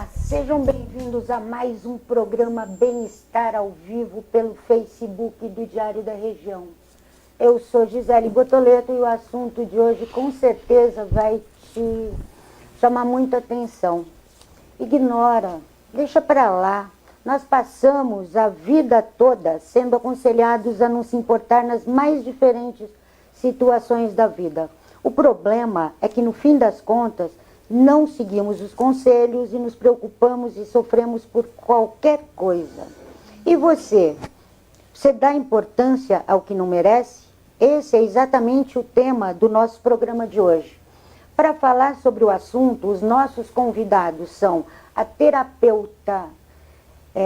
Olá, sejam bem-vindos a mais um programa Bem-Estar ao Vivo pelo Facebook do Diário da Região. Eu sou Gisele Botoleto e o assunto de hoje com certeza vai te chamar muita atenção. Ignora, deixa para lá. Nós passamos a vida toda sendo aconselhados a não se importar nas mais diferentes situações da vida. O problema é que no fim das contas não seguimos os conselhos e nos preocupamos e sofremos por qualquer coisa. E você? Você dá importância ao que não merece? Esse é exatamente o tema do nosso programa de hoje. Para falar sobre o assunto, os nossos convidados são a terapeuta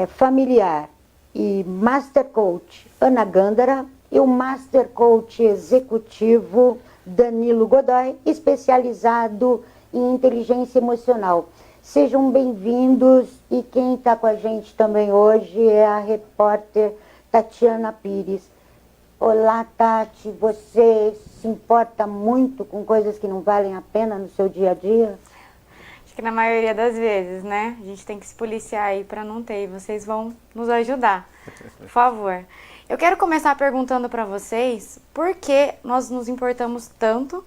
familiar e Master Coach Ana Gândara e o Master Coach executivo Danilo Godoy, especializado em inteligência emocional. Sejam bem-vindos e quem está com a gente também hoje é a repórter Tatiana Pires. Olá, Tati, você se importa muito com coisas que não valem a pena no seu dia a dia? Acho que na maioria das vezes, né? A gente tem que se policiar aí para não ter, e vocês vão nos ajudar, por favor. Eu quero começar perguntando para vocês por que nós nos importamos tanto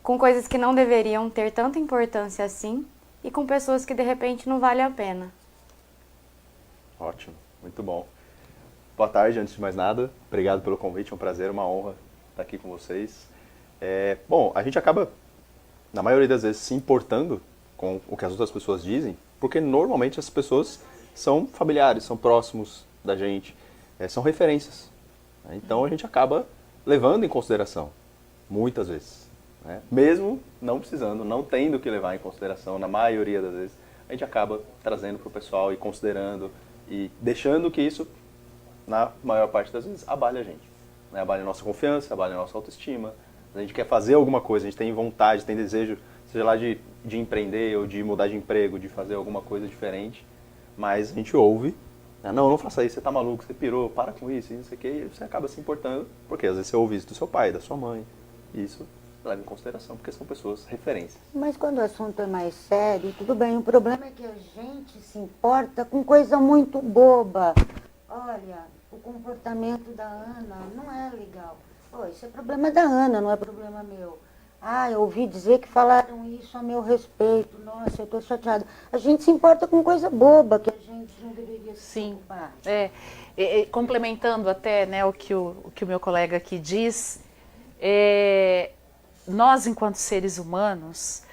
com coisas que não deveriam ter tanta importância assim e com pessoas que de repente não vale a pena. Ótimo, muito bom. Boa tarde, antes de mais nada. Obrigado pelo convite, é um prazer, uma honra estar aqui com vocês. Bom, a gente acaba, na maioria das vezes, se importando com o que as outras pessoas dizem, porque normalmente as pessoas são familiares, são próximos da gente, são referências. Então a gente acaba levando em consideração, muitas vezes. Mesmo não precisando, não tendo que levar em consideração, na maioria das vezes, a gente acaba trazendo para o pessoal e considerando e deixando que isso, na maior parte das vezes, abale a gente. Abale a nossa confiança, abale a nossa autoestima. A gente quer fazer alguma coisa, a gente tem vontade, tem desejo, seja lá de empreender ou de mudar de emprego, de fazer alguma coisa diferente, mas a gente ouve, não faça isso, você tá maluco, você pirou, para com isso, e não sei o que, e você acaba se importando, porque às vezes você ouve isso do seu pai, da sua mãe, e isso leva em consideração, porque são pessoas referências. Mas quando o assunto é mais sério, tudo bem. O problema é que a gente se importa com coisa muito boba. Olha, o comportamento da Ana não é legal. Pô, isso é problema da Ana, não é problema meu. Ah, eu ouvi dizer que falaram isso a meu respeito. Nossa, eu estou chateada. A gente se importa com coisa boba que a gente não deveria se preocupar. Complementando até, né, o que o meu colega aqui diz, nós, enquanto seres humanos,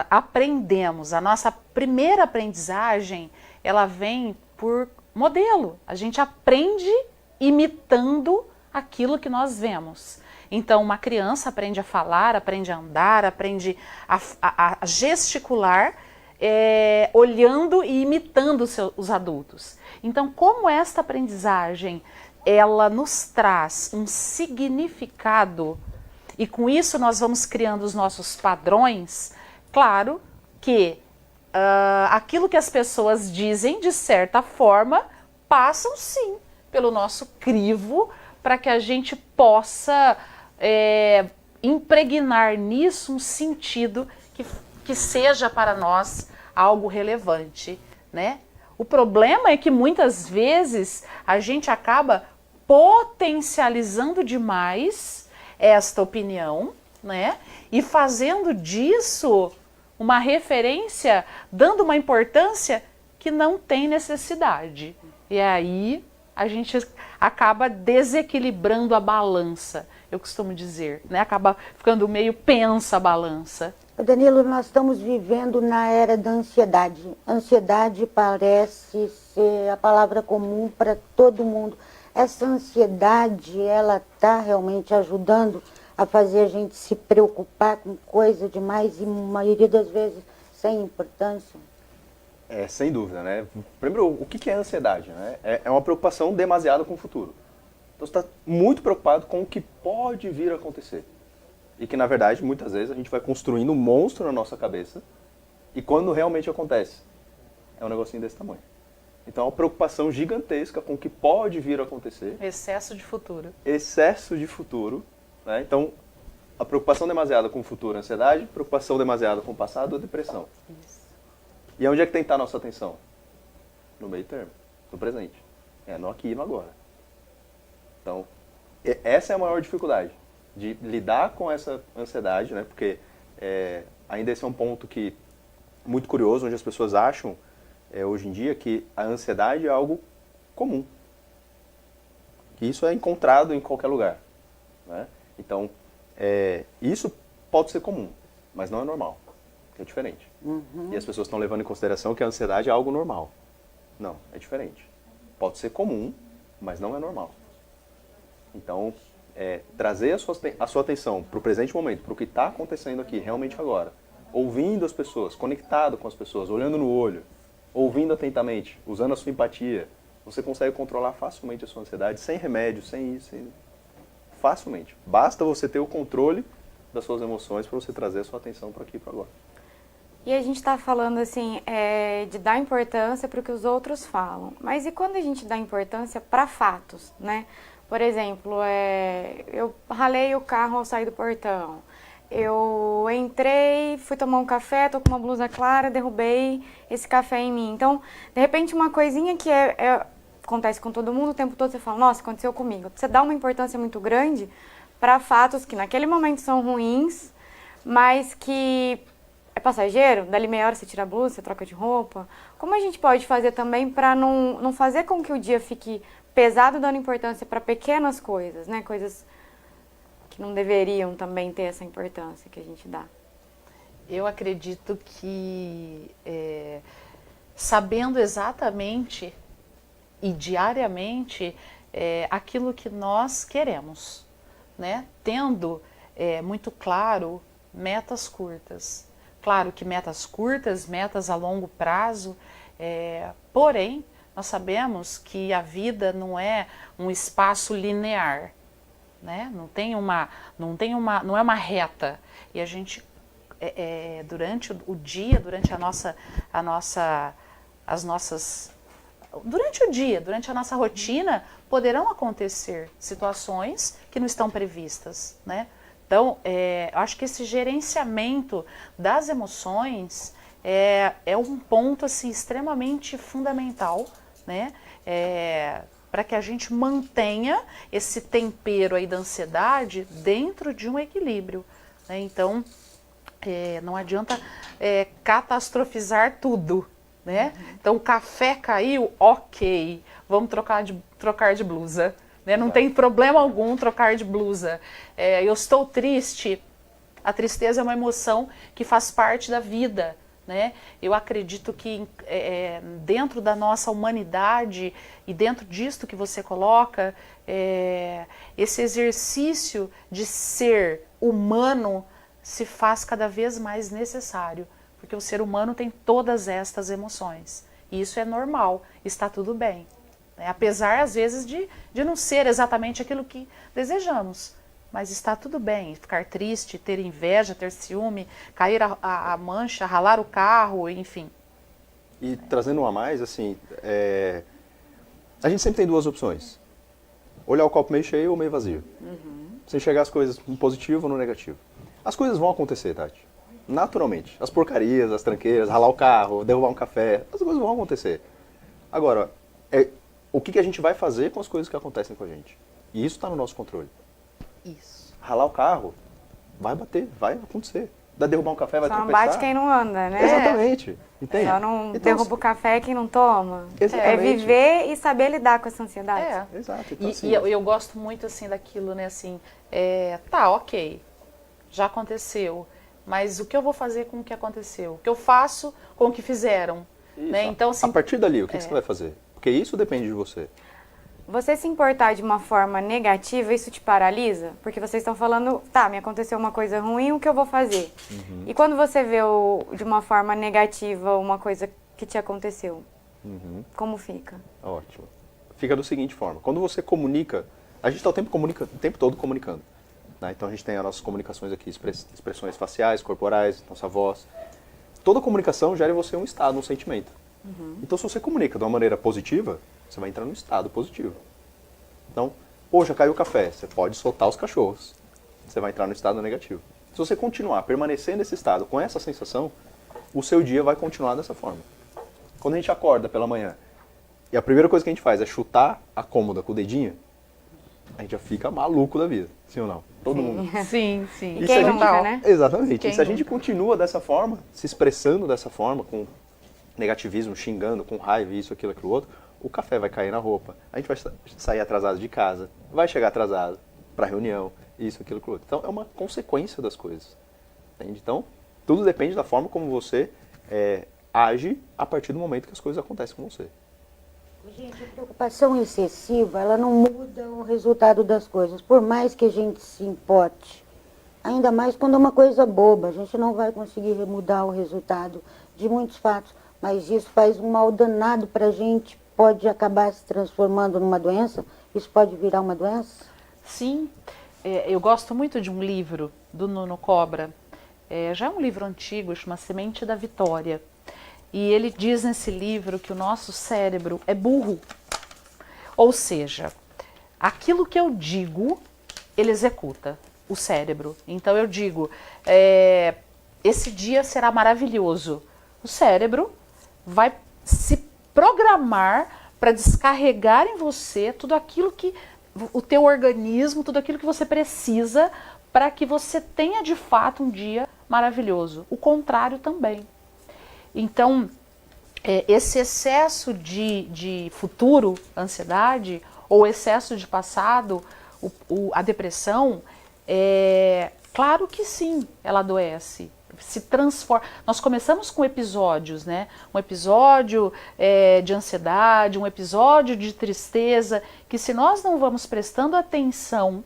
aprendemos, a nossa primeira aprendizagem, ela vem por modelo. A gente aprende imitando aquilo que nós vemos. Então, uma criança aprende a falar, aprende a andar, aprende a gesticular, olhando e imitando os adultos. Então, como esta aprendizagem, ela nos traz um significado, e com isso nós vamos criando os nossos padrões, claro que aquilo que as pessoas dizem, de certa forma, passam sim pelo nosso crivo, para que a gente possa impregnar nisso um sentido que seja para nós algo relevante, né? O problema é que muitas vezes a gente acaba potencializando demais esta opinião, né? E fazendo disso uma referência, dando uma importância que não tem necessidade. E aí a gente acaba desequilibrando a balança, eu costumo dizer, né? Acaba ficando meio pensa a balança. Danilo, nós estamos vivendo na era da ansiedade. Ansiedade parece ser a palavra comum para todo mundo. Essa ansiedade, ela está realmente ajudando a fazer a gente se preocupar com coisa demais e, na maioria das vezes, sem importância? Sem dúvida, né? Primeiro, o que é ansiedade, né? É uma preocupação demasiada com o futuro. Então você está muito preocupado com o que pode vir a acontecer. E que, na verdade, muitas vezes a gente vai construindo um monstro na nossa cabeça e quando realmente acontece, é um negocinho desse tamanho. Então é uma preocupação gigantesca com o que pode vir a acontecer. Excesso de futuro. Excesso de futuro, né? Então, a preocupação demasiada com o futuro, ansiedade, preocupação demasiada com o passado, depressão. Isso. E onde é que tem que estar a nossa atenção? No meio termo, no presente. No aqui e no agora. Então, essa é a maior dificuldade, de lidar com essa ansiedade, né? Porque ainda esse é um ponto que muito curioso, onde as pessoas acham, hoje em dia, que a ansiedade é algo comum. Que isso é encontrado em qualquer lugar. Né? Então, isso pode ser comum, mas não é normal. É diferente. E as pessoas estão levando em consideração que a ansiedade é algo normal. Não, é diferente. Pode ser comum, mas não é normal. Então, trazer a sua atenção para o presente momento, para o que está acontecendo aqui, realmente agora. Ouvindo as pessoas, conectado com as pessoas, olhando no olho, ouvindo atentamente, usando a sua empatia, você consegue controlar facilmente a sua ansiedade, sem remédio, sem isso, facilmente. Basta você ter o controle das suas emoções para você trazer a sua atenção para aqui e para agora. E a gente está falando assim, de dar importância para o que os outros falam. Mas e quando a gente dá importância para fatos, né? Por exemplo, eu ralei o carro ao sair do portão. Eu entrei, fui tomar um café, tô com uma blusa clara, derrubei esse café em mim. Então, de repente, uma coisinha que acontece com todo mundo o tempo todo, você fala, nossa, aconteceu comigo. Você dá uma importância muito grande para fatos que naquele momento são ruins, mas que é passageiro, dali meia hora você tira a blusa, você troca de roupa. Como a gente pode fazer também para não fazer com que o dia fique pesado, dando importância para pequenas coisas, né? Coisas que não deveriam também ter essa importância que a gente dá. Eu acredito que sabendo exatamente e diariamente aquilo que nós queremos, né? Tendo muito claro metas curtas. Claro que metas curtas, metas a longo prazo, porém, nós sabemos que a vida não é um espaço linear, né? Não é uma reta. E a gente, durante o dia, durante durante a nossa rotina, poderão acontecer situações que não estão previstas, né? Então, eu acho que esse gerenciamento das emoções é um ponto assim, extremamente fundamental, né? Para que a gente mantenha esse tempero aí da ansiedade dentro de um equilíbrio, né? Então, não adianta catastrofizar tudo, né? Então, o café caiu, ok, vamos trocar de blusa. Né? Não tem problema algum trocar de blusa. Eu estou triste. A tristeza é uma emoção que faz parte da vida. Né? Eu acredito que dentro da nossa humanidade e dentro disto que você coloca, esse exercício de ser humano se faz cada vez mais necessário. Porque o ser humano tem todas estas emoções. E isso é normal, está tudo bem. Apesar, às vezes, de não ser exatamente aquilo que desejamos. Mas está tudo bem, ficar triste, ter inveja, ter ciúme, cair a mancha, ralar o carro, enfim. E trazendo um a mais, assim, a gente sempre tem duas opções. Olhar o copo meio cheio ou meio vazio. Você enxergar as coisas no positivo ou no negativo. As coisas vão acontecer, Tati. Naturalmente. As porcarias, as tranqueiras, ralar o carro, derrubar um café, as coisas vão acontecer. Agora, o que a gente vai fazer com as coisas que acontecem com a gente? E isso está no nosso controle. Isso. Ralar o carro, vai bater, vai acontecer. Derrubar um café, vai Só não tropeçar. bate quem não anda, né? Exatamente. Entende? Só não Então, derruba o café quem não toma. Exatamente. É viver e saber lidar com essa ansiedade. Exato. Então, assim, E eu gosto muito assim daquilo, né? Assim, tá, ok, já aconteceu, mas o que eu vou fazer com o que aconteceu? O que eu faço com o que fizeram? Né? Então, assim, a partir dali, o que você vai fazer? Porque isso depende de você. Você se importar de uma forma negativa, isso te paralisa? Porque vocês estão falando, tá, me aconteceu uma coisa ruim, o que eu vou fazer? E quando você vê de uma forma negativa uma coisa que te aconteceu, como fica? Ótimo. Fica da seguinte forma, quando você comunica, a gente está o tempo todo comunicando. Né? Então a gente tem as nossas comunicações aqui, expressões faciais, corporais, nossa voz. Toda comunicação gera em você um estado, um sentimento. Então se você comunica de uma maneira positiva, você vai entrar num estado positivo. Então, já caiu o café, você pode soltar os cachorros. Você vai entrar no estado negativo. Se você continuar, permanecer nesse estado com essa sensação, o seu dia vai continuar dessa forma. Quando a gente acorda pela manhã e a primeira coisa que a gente faz é chutar a cômoda com o dedinho, a gente já fica maluco da vida, sim ou não? Todo mundo. Sim, sim. E Quem se a nunca, né? Exatamente. Quem E se a gente continua dessa forma, se expressando dessa forma, com negativismo, xingando, com raiva, isso, aquilo, aquilo outro, o café vai cair na roupa, a gente vai sair atrasado de casa, vai chegar atrasado para reunião, isso, aquilo, aquilo outro. Então é uma consequência das coisas. Entende? Então, tudo depende da forma como você age a partir do momento que as coisas acontecem com você. Gente, a preocupação excessiva, ela não muda o resultado das coisas, por mais que a gente se importe. Ainda mais quando é uma coisa boba, a gente não vai conseguir mudar o resultado de muitos fatos, mas isso faz um mal danado para a gente, pode acabar se transformando numa doença, isso pode virar uma doença? Sim, eu gosto muito de um livro do Nuno Cobra, já é um livro antigo, chama Semente da Vitória. E ele diz nesse livro que o nosso cérebro é burro. Ou seja, aquilo que eu digo, ele executa, o cérebro. Então eu digo, esse dia será maravilhoso. O cérebro vai se programar para descarregar em você tudo aquilo que o teu organismo, tudo aquilo que você precisa para que você tenha de fato um dia maravilhoso. O contrário também. Então, esse excesso de futuro, ansiedade, ou excesso de passado, a depressão, claro que sim, ela adoece, se transforma. Nós começamos com episódios, né? Um episódio de ansiedade, um episódio de tristeza, que se nós não vamos prestando atenção,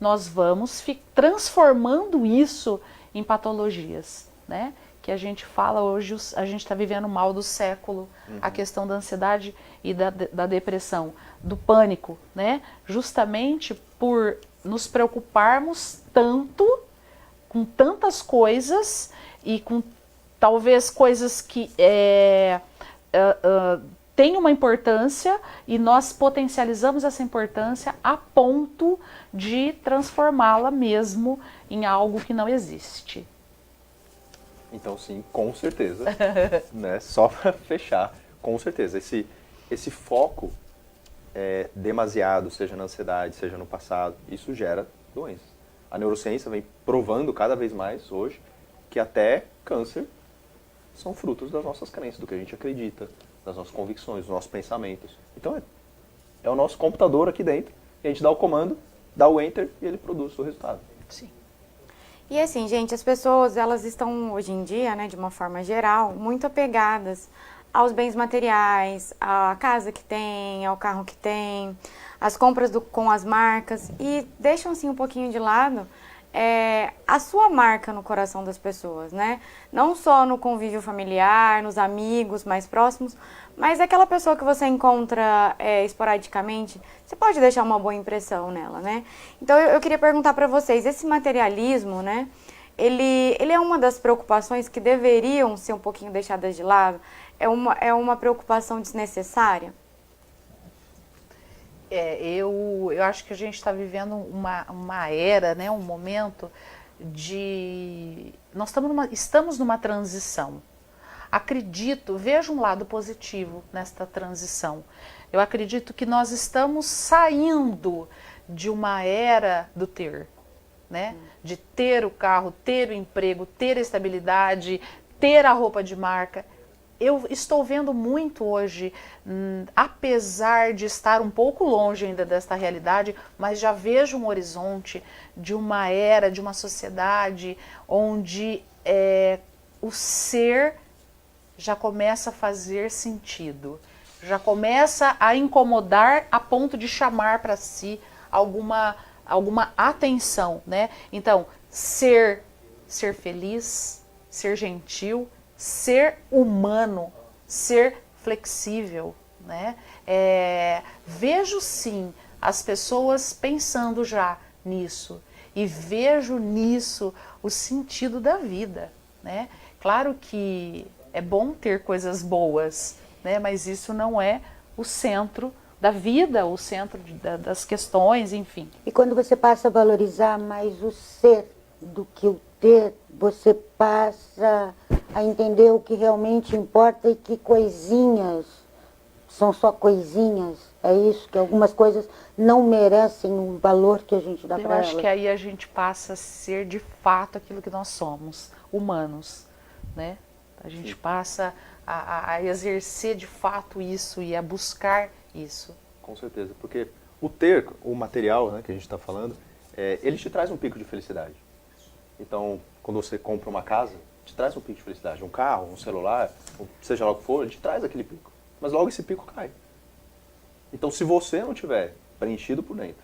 nós vamos transformando isso em patologias, né? Que a gente fala hoje, a gente está vivendo o mal do século, a questão da ansiedade e da depressão, do pânico, né? Justamente por nos preocuparmos tanto, com tantas coisas e com talvez coisas que têm uma importância e nós potencializamos essa importância a ponto de transformá-la mesmo em algo que não existe. Então sim, com certeza, né? Só para fechar, com certeza, esse foco demasiado, seja na ansiedade, seja no passado, isso gera doenças. A neurociência vem provando cada vez mais hoje que até câncer são frutos das nossas crenças, do que a gente acredita, das nossas convicções, dos nossos pensamentos. Então é o nosso computador aqui dentro, e a gente dá o comando, dá o enter e ele produz o resultado. Sim. E assim, gente, as pessoas, elas estão hoje em dia, né, de uma forma geral, muito apegadas aos bens materiais, à casa que tem, ao carro que tem, às compras com as marcas e deixam assim um pouquinho de lado a sua marca no coração das pessoas, né? Não só no convívio familiar, nos amigos mais próximos, mas aquela pessoa que você encontra esporadicamente, você pode deixar uma boa impressão nela, né? Então eu queria perguntar para vocês, esse materialismo, né? Ele é uma das preocupações que deveriam ser um pouquinho deixadas de lado? É uma preocupação desnecessária? Eu acho que a gente está vivendo uma era, né, um momento de... Nós estamos numa transição. Acredito, vejo um lado positivo nesta transição. Eu acredito que nós estamos saindo de uma era do ter, né? De ter o carro, ter o emprego, ter a estabilidade, ter a roupa de marca. Eu estou vendo muito hoje, apesar de estar um pouco longe ainda desta realidade, mas já vejo um horizonte de uma era, de uma sociedade onde o ser já começa a fazer sentido, já começa a incomodar a ponto de chamar para si alguma atenção, né? Então, ser feliz, ser gentil, ser humano, ser flexível, né? Vejo sim as pessoas pensando já nisso e vejo nisso o sentido da vida, né? Claro que é bom ter coisas boas, né? Mas isso não é o centro da vida, o centro das questões, enfim. E quando você passa a valorizar mais o ser do que o ter, você passa a entender o que realmente importa e que coisinhas são só coisinhas. É isso, que algumas coisas não merecem o valor que a gente dá para Eu elas. acho que aí a gente passa a ser de fato aquilo que nós somos, humanos, né? A gente passa a exercer de fato isso e a buscar isso. Com certeza, porque o material, né, que a gente está falando, ele te traz um pico de felicidade. Então, quando você compra uma casa, te traz um pico de felicidade. Um carro, um celular, seja lá o que for, ele te traz aquele pico. Mas logo esse pico cai. Então, se você não tiver preenchido por dentro,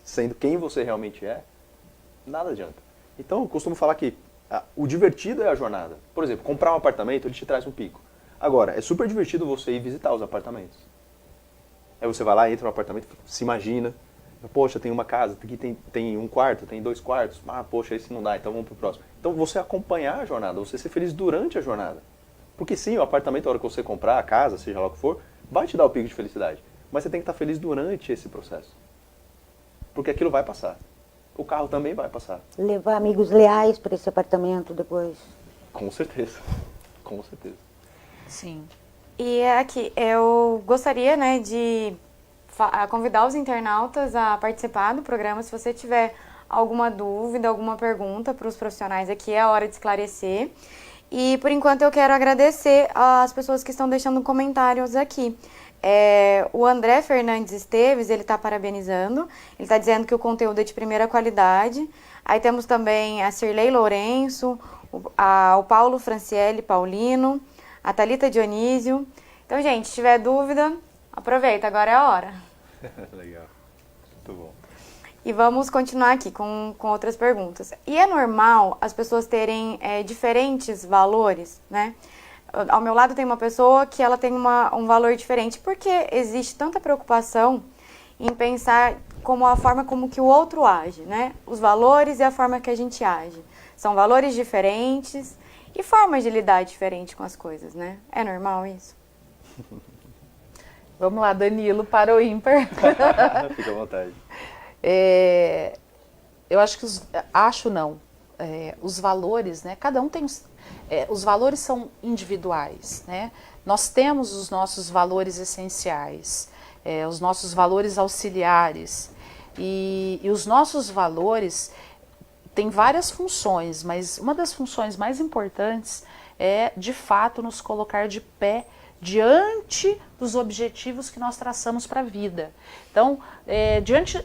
sendo quem você realmente é, nada adianta. Então, eu costumo falar que o divertido é a jornada. Por exemplo, comprar um apartamento, ele te traz um pico. Agora, é super divertido você ir visitar os apartamentos. Aí você vai lá, entra no apartamento, se imagina, poxa, tem uma casa, aqui tem um quarto, tem 2 quartos, poxa, esse não dá, então vamos pro próximo. Então você acompanhar a jornada, você ser feliz durante a jornada. Porque sim, o apartamento, a hora que você comprar, a casa, seja lá o que for, vai te dar o pico de felicidade. Mas você tem que estar feliz durante esse processo. Porque aquilo vai passar. O carro também vai passar. Levar amigos leais para esse apartamento depois. Com certeza. Com certeza. Sim. E aqui, eu gostaria, né, de convidar os internautas a participar do programa. Se você tiver alguma dúvida, alguma pergunta para os profissionais aqui, é a hora de esclarecer. E, por enquanto, eu quero agradecer as pessoas que estão deixando comentários aqui. O André Fernandes Esteves, ele está parabenizando, ele está dizendo que o conteúdo é de primeira qualidade. Aí temos também a Cirlei Lourenço, o Paulo Franciele Paulino, a Thalita Dionísio. Então, gente, se tiver dúvida, aproveita, agora é a hora. Legal. Muito bom. E vamos continuar aqui com outras perguntas. E é normal as pessoas terem diferentes valores, né? Ao meu lado tem uma pessoa que ela tem um valor diferente. Por que existe tanta preocupação em pensar como a forma como que o outro age, né? Os valores e a forma que a gente age. São valores diferentes e formas de lidar diferente com as coisas, né? É normal isso? Vamos lá, Danilo, para o ímpar. Fica à vontade. Eu acho que os valores, né? Cada um tem os valores são individuais, né? Nós temos os nossos valores essenciais, os nossos valores auxiliares e os nossos valores têm várias funções, mas uma das funções mais importantes é de fato nos colocar de pé diante dos objetivos que nós traçamos para a vida. Então,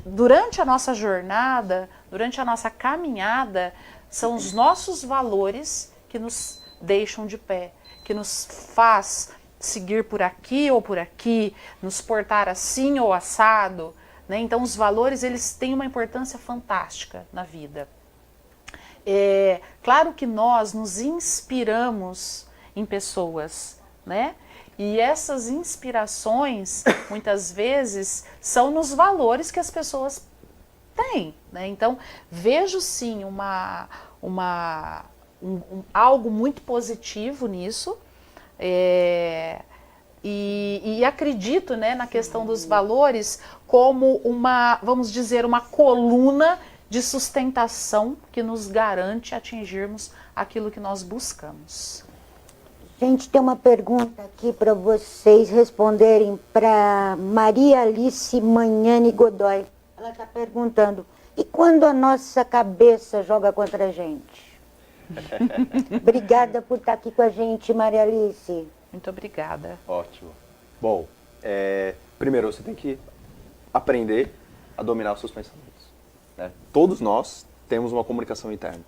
durante a nossa jornada, durante a nossa caminhada, são os nossos valores que nos deixam de pé, que nos faz seguir por aqui ou por aqui, nos portar assim ou assado, né? Então, os valores, eles têm uma importância fantástica na vida. Claro que nós nos inspiramos em pessoas, né? E essas inspirações, muitas vezes, são nos valores que as pessoas têm, né? Então, vejo sim algo muito positivo nisso, e acredito, né, na questão dos valores como vamos dizer, uma coluna de sustentação que nos garante atingirmos aquilo que nós buscamos. Gente, tem uma pergunta aqui para vocês responderem para Maria Alice Manhane Godoy. Ela está perguntando, e quando a nossa cabeça joga contra a gente? Obrigada por estar aqui com a gente, Maria Alice. Muito obrigada. Ótimo. Bom, primeiro você tem que aprender a dominar os seus pensamentos, né? Todos nós temos uma comunicação interna,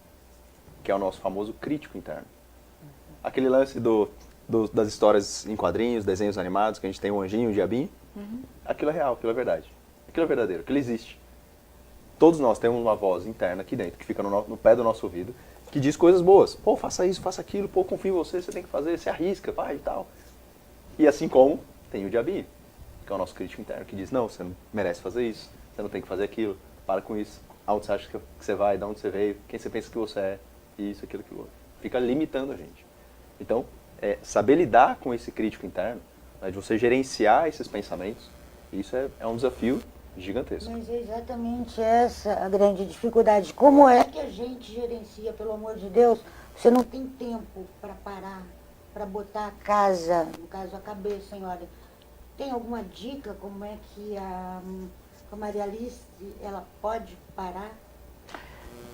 que é o nosso famoso crítico interno. Aquele lance das histórias em quadrinhos, desenhos animados, que a gente tem um anjinho, um diabinho, aquilo é real, aquilo é verdade. Aquilo é verdadeiro, aquilo existe. Todos nós temos uma voz interna aqui dentro, que fica no pé do nosso ouvido, que diz coisas boas. Pô, faça isso, faça aquilo, pô, confio em você, você tem que fazer, se arrisca, vai e tal. E assim como tem o diabinho, que é o nosso crítico interno, que diz, não, você não merece fazer isso, você não tem que fazer aquilo, para com isso, aonde você acha que você vai, de onde você veio, quem você pensa que você é, isso, aquilo, aquilo outro. Fica limitando a gente. Então, saber lidar com esse crítico interno, né, de você gerenciar esses pensamentos, isso é um desafio gigantesco. Mas é exatamente essa a grande dificuldade. Como é que a gente gerencia, pelo amor de Deus? você não tem tempo para parar, para botar a casa, no caso a cabeça em ordem. Tem alguma dica como é que a Maria Alice, ela pode parar?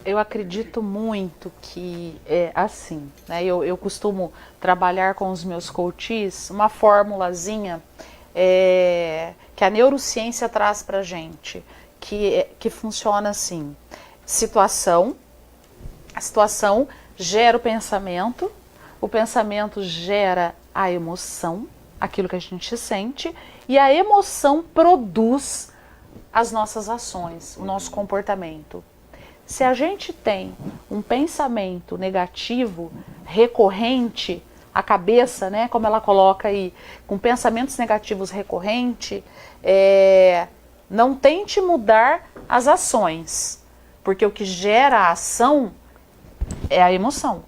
Eu acredito muito que é assim, né? Eu costumo trabalhar com os meus coaches uma formulazinha que a neurociência traz pra gente, que funciona assim. A situação gera o pensamento gera a emoção, aquilo que a gente sente, e a emoção produz as nossas ações, o nosso comportamento. Se a gente tem um pensamento negativo recorrente, a cabeça, né, como ela coloca aí, com pensamentos negativos recorrentes, não tente mudar as ações, porque o que gera a ação é a emoção.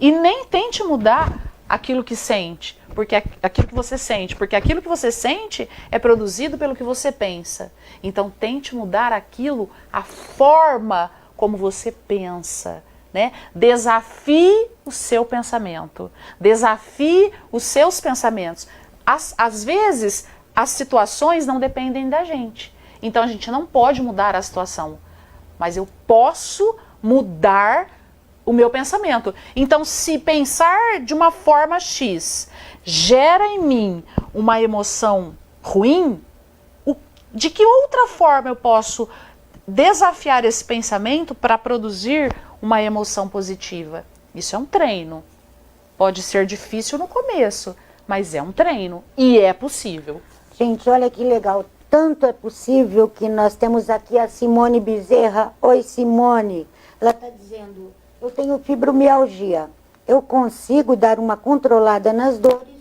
E nem tente mudar aquilo que sente, porque aquilo que você sente, porque aquilo que você sente é produzido pelo que você pensa. Então tente mudar aquilo, a forma como você pensa, né? Desafie o seu pensamento, desafie os seus pensamentos. Às vezes, as situações não dependem da gente, então a gente não pode mudar a situação, mas eu posso mudar o meu pensamento. Então, se pensar de uma forma X gera em mim uma emoção ruim, de que outra forma eu posso desafiar esse pensamento para produzir uma emoção positiva? Isso é um treino. Pode ser difícil no começo, mas é um treino e é possível. Gente, olha que legal. Tanto é possível que nós temos aqui a Simone Bezerra. Oi, Simone. Ela está dizendo, eu tenho fibromialgia. Eu consigo dar uma controlada nas dores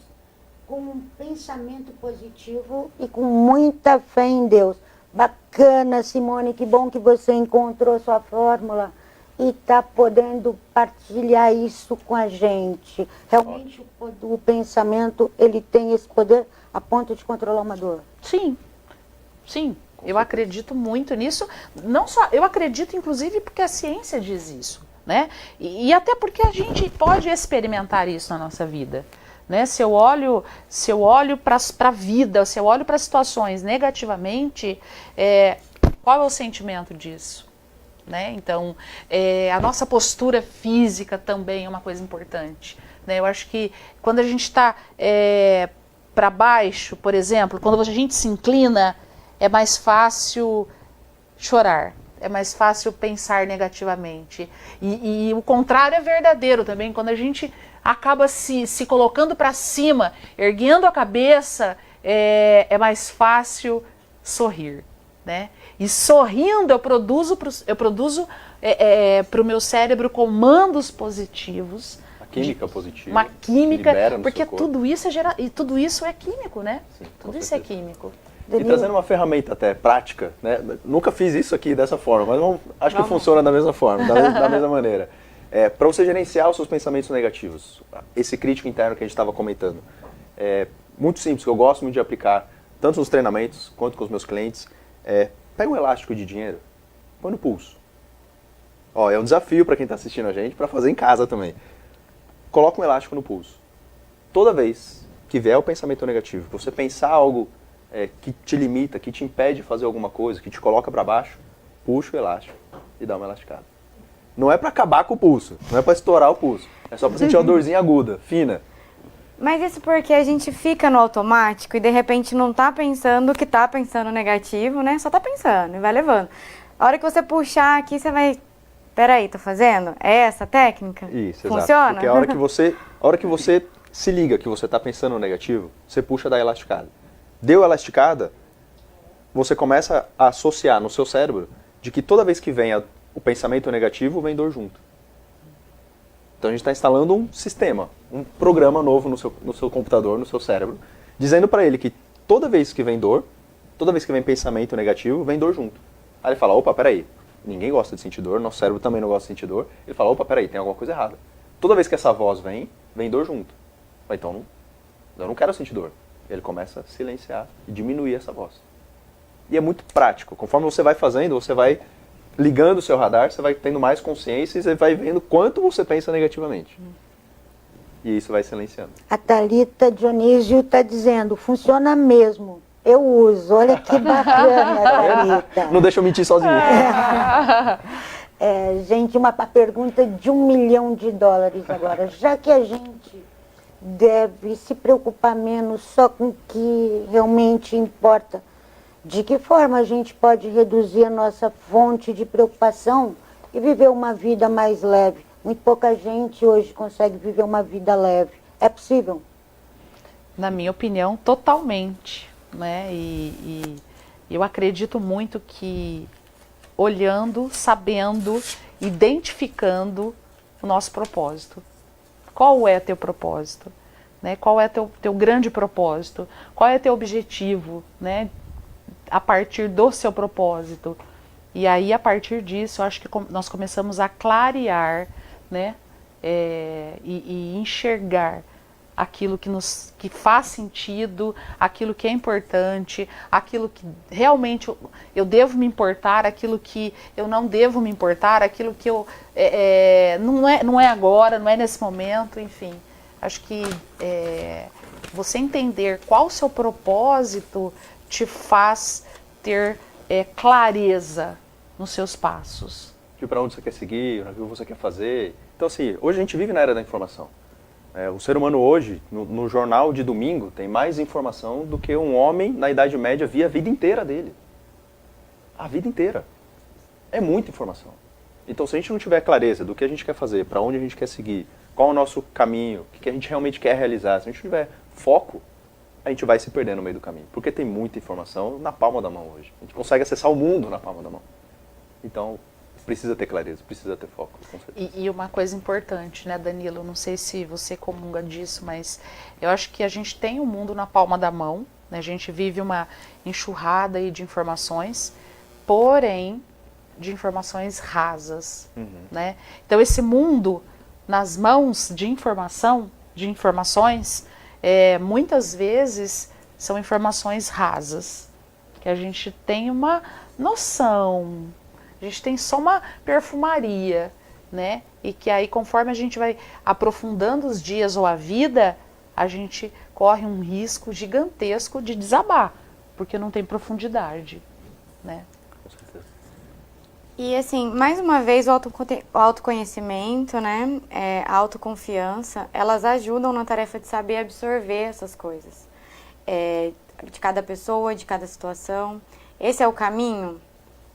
com um pensamento positivo e com muita fé em Deus. Bacana, Simone, que bom que você encontrou sua fórmula e está podendo partilhar isso com a gente. Realmente o pensamento, ele tem esse poder a ponto de controlar uma dor. Sim, sim. Eu acredito muito nisso. Não só, eu acredito inclusive porque a ciência diz isso, né? E até porque a gente pode experimentar isso na nossa vida. Né? Se eu olho para a vida, se eu olho para situações negativamente, qual é o sentimento disso? Né? Então, a nossa postura física também é uma coisa importante. Né? Eu acho que quando a gente está para baixo, por exemplo, quando a gente se inclina, é mais fácil chorar. É mais fácil pensar negativamente. E o contrário é verdadeiro também. Quando a gente acaba se colocando para cima, erguendo a cabeça, é mais fácil sorrir. Né? E sorrindo eu produzo para o meu cérebro comandos positivos. A química positiva. Uma química, libera no porque seu corpo. tudo isso é químico, né? Sim, tudo isso certeza. é químico. E trazendo uma ferramenta até prática, né? Nunca fiz isso aqui dessa forma, mas acho que funciona da mesma forma, da mesma maneira. Para você gerenciar os seus pensamentos negativos, esse crítico interno que a gente estava comentando, muito simples, que eu gosto muito de aplicar, tanto nos treinamentos quanto com os meus clientes, pega um elástico de dinheiro, põe no pulso. Ó, é um desafio para quem está assistindo a gente, para fazer em casa também. Coloca um elástico no pulso. Toda vez que vier o pensamento negativo, que você pensar algo que te limita, que te impede de fazer alguma coisa, que te coloca para baixo, puxa o elástico e dá uma elasticada. Não é para acabar com o pulso, não é para estourar o pulso, é só para sentir uma dorzinha aguda, fina. Mas isso porque a gente fica no automático e de repente não tá pensando que tá pensando negativo, né? Só tá pensando e vai levando. A hora que você puxar aqui, você vai... Peraí, tô fazendo? É essa a técnica? Isso, funciona? Exato. Porque a hora que você se liga que você tá pensando no negativo, você puxa da elasticada. Deu elasticada, você começa a associar no seu cérebro de que toda vez que vem o pensamento negativo, vem dor junto. Então a gente está instalando um sistema, um programa novo no seu computador, no seu cérebro, dizendo para ele que toda vez que vem dor, toda vez que vem pensamento negativo, vem dor junto. Aí ele fala, opa, peraí, ninguém gosta de sentir dor, nosso cérebro também não gosta de sentir dor. Ele fala, opa, peraí, tem alguma coisa errada. Toda vez que essa voz vem dor junto. Então, eu não quero sentir dor. Ele começa a silenciar e diminuir essa voz. E é muito prático. Conforme você vai fazendo, você vai ligando o seu radar, você vai tendo mais consciência e você vai vendo quanto você pensa negativamente. E isso vai silenciando. A Thalita Dionísio está dizendo, funciona mesmo. Eu uso, olha que bacana, Thalita. Não deixa eu mentir sozinho. Gente, uma pergunta de $1 milhão agora. Já que a gente deve se preocupar menos só com o que realmente importa, de que forma a gente pode reduzir a nossa fonte de preocupação e viver uma vida mais leve? Muito pouca gente hoje consegue viver uma vida leve. É possível? Na minha opinião, totalmente, né? E eu acredito muito que olhando, sabendo, identificando o nosso propósito. Qual é teu propósito? Né? Qual é teu grande propósito? Qual é teu objetivo, né? A partir do seu propósito. E aí, a partir disso, eu acho que nós começamos a clarear, né? E enxergar aquilo que faz sentido, aquilo que é importante, aquilo que realmente eu devo me importar, aquilo que eu não devo me importar, aquilo que não é agora, não é nesse momento, enfim. Acho que você entender qual o seu propósito te faz ter clareza nos seus passos. De para onde você quer seguir, o que você quer fazer. Então, assim, hoje a gente vive na era da informação. O ser humano hoje, no jornal de domingo, tem mais informação do que um homem na Idade Média via a vida inteira dele. A vida inteira. É muita informação. Então, se a gente não tiver clareza do que a gente quer fazer, para onde a gente quer seguir, qual é o nosso caminho, o que a gente realmente quer realizar, se a gente não tiver foco, a gente vai se perder no meio do caminho. Porque tem muita informação na palma da mão hoje. A gente consegue acessar o mundo na palma da mão. Então, precisa ter clareza, precisa ter foco. Com certeza. E uma coisa importante, né, Danilo? Não sei se você comunga disso, mas eu acho que a gente tem o mundo na palma da mão, né? A gente vive uma enxurrada aí de informações, porém, de informações rasas, né? Então, esse mundo nas mãos de informações, muitas vezes são informações rasas, que a gente tem uma noção, a gente tem só uma perfumaria, né? E que aí, conforme a gente vai aprofundando os dias ou a vida, a gente corre um risco gigantesco de desabar, porque não tem profundidade, né? Com certeza. E assim, mais uma vez, o autoconhecimento, né, a autoconfiança, elas ajudam na tarefa de saber absorver essas coisas. De cada pessoa, de cada situação. Esse é o caminho?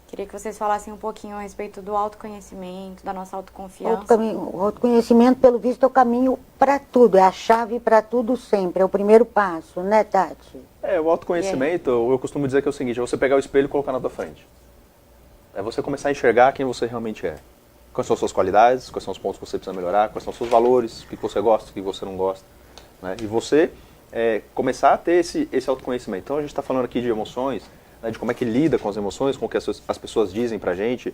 Queria que vocês falassem um pouquinho a respeito do autoconhecimento, da nossa autoconfiança. O autoconhecimento, pelo visto, é o caminho para tudo, é a chave para tudo sempre, é o primeiro passo, né, Tati? O autoconhecimento, eu costumo dizer que é o seguinte, é você pegar o espelho e colocar na tua frente. É você começar a enxergar quem você realmente é. Quais são as suas qualidades, quais são os pontos que você precisa melhorar, quais são os seus valores, o que você gosta, o que você não gosta. Né? E você começar a ter esse autoconhecimento. Então a gente está falando aqui de emoções, né, de como é que lida com as emoções, com o que as pessoas dizem pra gente.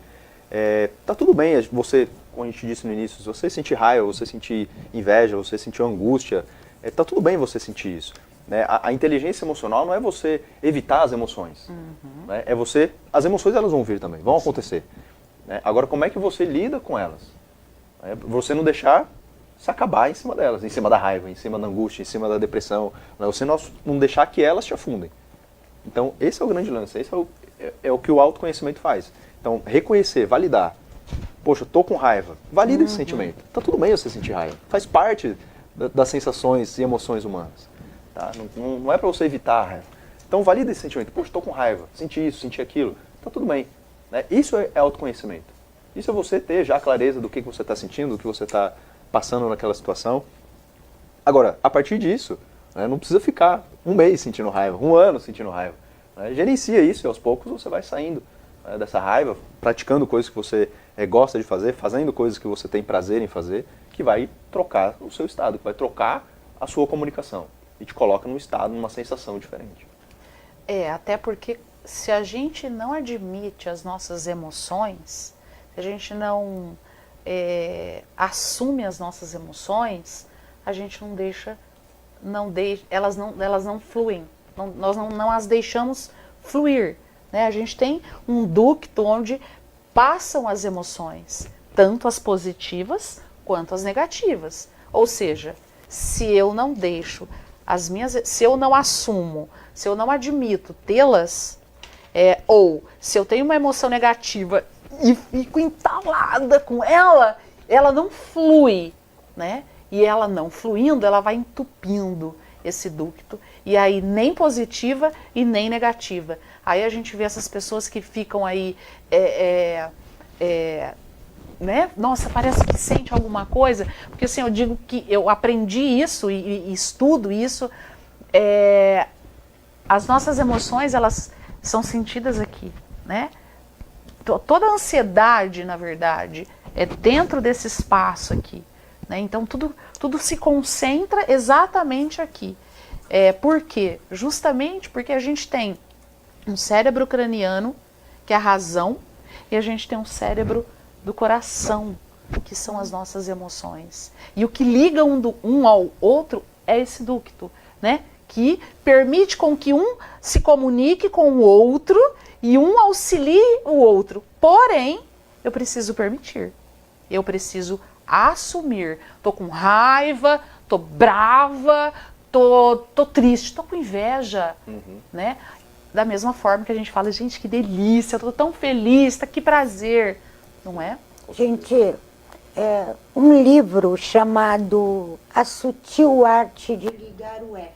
Tá tudo bem, você, como a gente disse no início, se você sentir raiva, você sentir inveja, você sentir angústia, tá tudo bem você sentir isso. Né? A inteligência emocional não é você evitar as emoções. Né? As emoções elas vão vir também, vão acontecer. Né? Agora, como é que você lida com elas? Você não deixar se acabar em cima delas, em cima da raiva, em cima da angústia, em cima da depressão. Né? Você não deixar que elas te afundem. Então, esse é o grande lance, esse é o que o autoconhecimento faz. Então, reconhecer, validar. Poxa, eu tô com raiva. Valida esse sentimento. Tá tudo bem você sentir raiva. Faz parte das sensações e emoções humanas. Tá? Não é para você evitar a raiva. Então, valida esse sentimento. Poxa, tô com raiva. Senti isso, senti aquilo. Tá tudo bem. Né? Isso é autoconhecimento. Isso é você ter já a clareza do que você está sentindo, do que você está passando naquela situação. Agora, a partir disso, não precisa ficar um mês sentindo raiva, um ano sentindo raiva. Gerencia isso e aos poucos você vai saindo dessa raiva, praticando coisas que você gosta de fazer, fazendo coisas que você tem prazer em fazer, que vai trocar o seu estado, que vai trocar a sua comunicação e te coloca num estado, numa sensação diferente. Até porque se a gente não admite as nossas emoções, se a gente não assume as nossas emoções, a gente não deixa, elas não fluem, nós não as deixamos fluir. Né? A gente tem um ducto onde passam as emoções, tanto as positivas quanto as negativas. Ou seja, se eu não deixo se eu não assumo, se eu não admito tê-las, ou se eu tenho uma emoção negativa e fico entalada com ela, ela não flui, né? E ela não fluindo, ela vai entupindo esse ducto, e aí nem positiva e nem negativa. Aí a gente vê essas pessoas que ficam aí, né? Nossa, parece que sente alguma coisa, porque assim, eu digo que eu aprendi isso e estudo isso, as nossas emoções, elas são sentidas aqui, né? Toda a ansiedade, na verdade, é dentro desse espaço aqui, né? Então tudo se concentra exatamente aqui. Por quê? Justamente porque a gente tem um cérebro craniano, que é a razão, e a gente tem um cérebro do coração, que são as nossas emoções. E o que liga um ao outro é esse ducto, né? Que permite com que um se comunique com o outro e um auxilie o outro. Porém, eu preciso permitir. Eu preciso assumir. Tô com raiva, tô brava, tô triste, tô com inveja, né? Da mesma forma que a gente fala, gente, que delícia, tô tão feliz, que prazer, não é? Gente, um livro chamado A Sutil Arte de Ligar o F.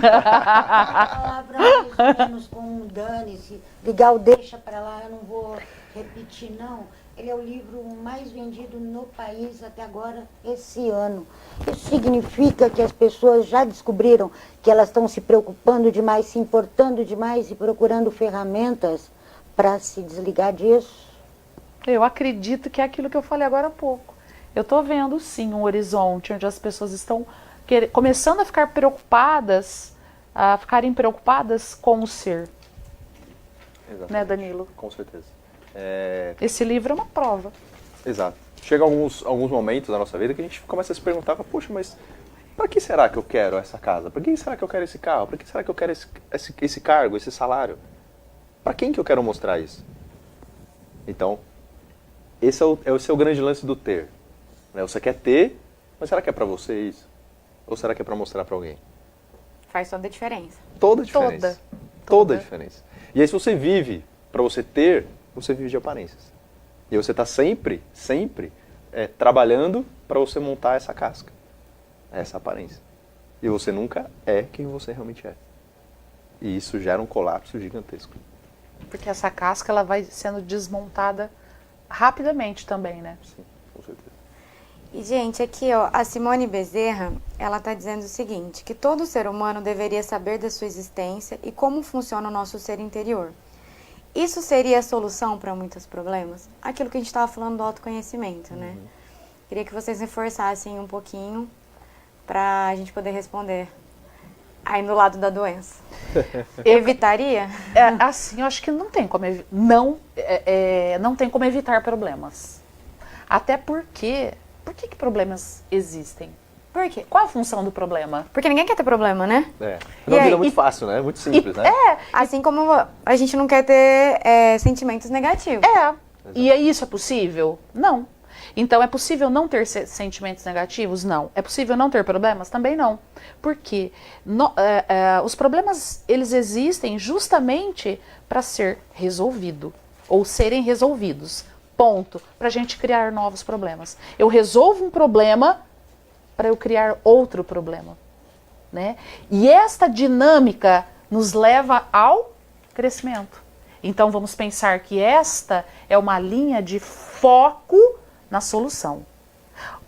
A palavra mais ou menos com um dane-se, ligar o deixa pra lá, eu não vou repetir não. Ele é o livro mais vendido no país até agora, esse ano. Isso significa que as pessoas já descobriram que elas estão se preocupando demais, se importando demais e procurando ferramentas para se desligar disso? Eu acredito que é aquilo que eu falei agora há pouco. Eu estou vendo, sim, um horizonte onde as pessoas estão começando a ficar preocupadas, a ficarem preocupadas com o ser. Exatamente. Né, Danilo? Com certeza. Esse livro é uma prova. Exato. Chega alguns momentos da nossa vida que a gente começa a se perguntar, poxa, mas para que será que eu quero essa casa? Para que será que eu quero esse carro? Para que será que eu quero esse cargo, esse salário? Para quem que eu quero mostrar isso? Então, esse é o seu grande lance do ter. Né? Você quer ter, mas será que é para você isso? Ou será que é para mostrar para alguém? Faz toda a diferença. Toda a diferença. Toda. Toda a diferença. E aí se você vive para você ter, você vive de aparências. E você está sempre trabalhando para você montar essa casca, essa aparência. E você nunca é quem você realmente é. E isso gera um colapso gigantesco. Porque essa casca ela vai sendo desmontada rapidamente também, né? Sim, com certeza. E, gente, aqui, ó, a Simone Bezerra, ela tá dizendo o seguinte, que todo ser humano deveria saber da sua existência e como funciona o nosso ser interior. Isso seria a solução para muitos problemas? Aquilo que a gente estava falando do autoconhecimento, né? Queria que vocês reforçassem um pouquinho para a gente poder responder aí no lado da doença. Evitaria? Assim, eu acho que não tem como não tem como evitar problemas. Até porque... Por que problemas existem? Por quê? Qual a função do problema? Porque ninguém quer ter problema, né? É uma vida muito fácil, né? Muito simples, né? Assim como a gente não quer ter sentimentos negativos. E isso é possível? Não. Então, é possível não ter sentimentos negativos? Não. É possível não ter problemas? Também não. Porque os problemas, eles existem justamente para ser resolvido, ou serem resolvidos. Ponto. Para a gente criar novos problemas. Eu resolvo um problema para eu criar outro problema, né? E esta dinâmica nos leva ao crescimento. Então, vamos pensar que esta é uma linha de foco na solução.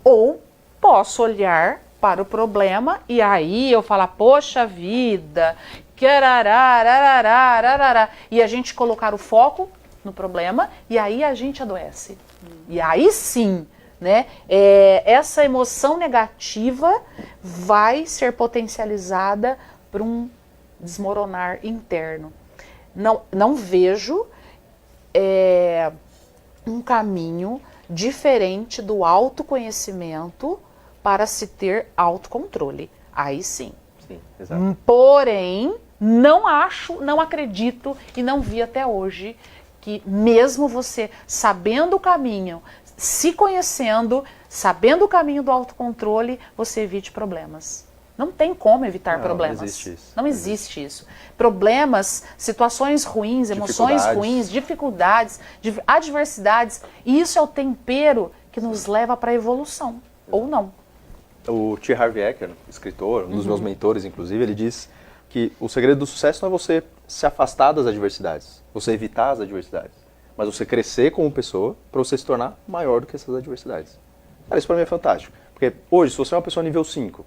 Ou posso olhar para o problema e aí eu falar, poxa vida, e a gente colocar o foco no problema e aí a gente adoece. E aí sim, né, essa emoção negativa vai ser potencializada por um desmoronar interno. Não vejo um caminho diferente do autoconhecimento para se ter autocontrole. Aí sim. Sim, exato. Porém, não acredito e não vi até hoje que mesmo você sabendo o caminho, se conhecendo, sabendo o caminho do autocontrole, você evite problemas. Não tem como evitar problemas. Não existe isso. Não existe isso. Problemas, situações ruins, emoções ruins, dificuldades, adversidades, e isso é o tempero que nos leva para a evolução, ou não. O T. Harv Eker, escritor, um dos meus mentores, inclusive, ele diz que o segredo do sucesso não é você se afastar das adversidades, você evitar as adversidades, mas você crescer como pessoa para você se tornar maior do que essas adversidades. Cara, isso para mim é fantástico. Porque hoje, se você é uma pessoa nível 5,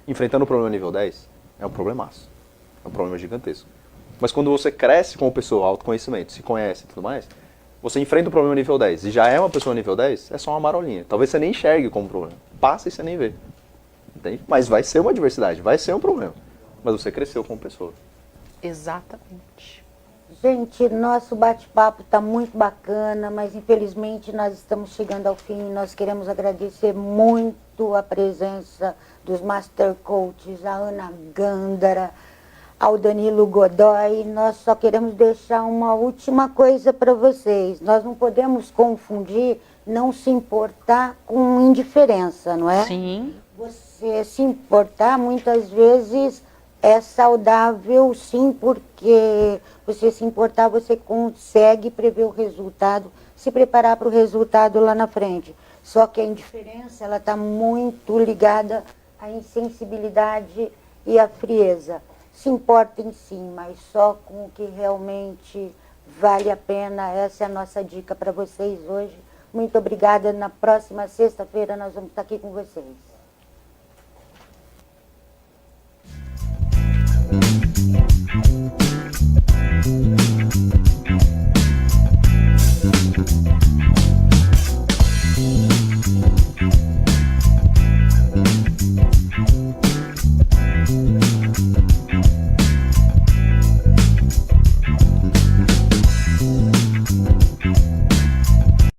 enfrentando o problema nível 10, é um problemaço. É um problema gigantesco. Mas quando você cresce como pessoa, autoconhecimento, se conhece e tudo mais, você enfrenta o problema nível 10 e já é uma pessoa nível 10, é só uma marolinha. Talvez você nem enxergue como problema. Passa e você nem vê. Entende? Mas vai ser uma adversidade, vai ser um problema. Mas você cresceu como pessoa. Exatamente. Gente, nosso bate-papo está muito bacana, mas infelizmente nós estamos chegando ao fim. Nós queremos agradecer muito a presença dos Master Coaches, a Ana Gândara, ao Danilo Godoy. Nós só queremos deixar uma última coisa para vocês. Nós não podemos confundir não se importar com indiferença, não é? Sim. Você se importar muitas vezes é saudável, sim, porque você se importar, você consegue prever o resultado, se preparar para o resultado lá na frente. Só que a indiferença, ela está muito ligada à insensibilidade e à frieza. Se importem sim, mas só com o que realmente vale a pena. Essa é a nossa dica para vocês hoje. Muito obrigada. Na próxima sexta-feira nós vamos estar aqui com vocês.